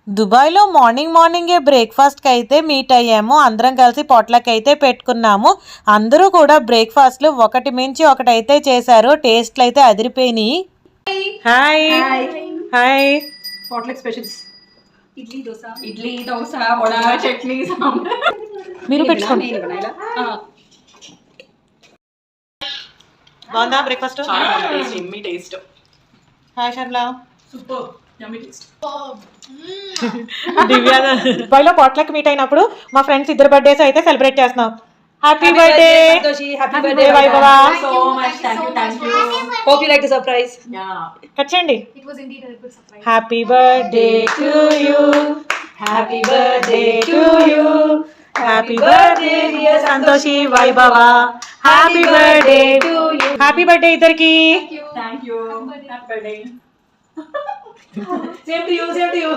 దుబాయ్లో మార్నింగే బ్రేక్ఫాస్ట్కి అయితే మీట్ అయ్యాము. అందరం కలిసి పొట్లకి అయితే పెట్టుకున్నాము. అందరూ కూడా బ్రేక్ఫాస్ట్లు ఒకటి మించి ఒకటైతే చేశారు. టేస్ట్లు అయితే అదిరిపోయినాయి. Hi hi. పొట్లకి స్పెషల్స్ ఇడ్లీ దోశ వడ చట్నీ మీరు పెట్టుకోండి. బాగుందా breakfast? Taste. Hi Sharla. Super yummy taste. Divya దుబాయ్లో పొట్లకి మీట్ అయినప్పుడు మా ఫ్రెండ్స్ ఇద్దరు బర్త్డేస్ అయితే సెలబ్రేట్ చేస్తున్నాం. Happy birthday happy birthday Vaibhava. So much thank you hope you like the surprise. Cut చేయండి. It was indeed a good surprise. Happy birthday to you, happy birthday to you, happy birthday dear Santoshi Vaibhava, happy birthday to you. Happy birthday ఇద్దరికి. Thank you happy birthday. Same to you.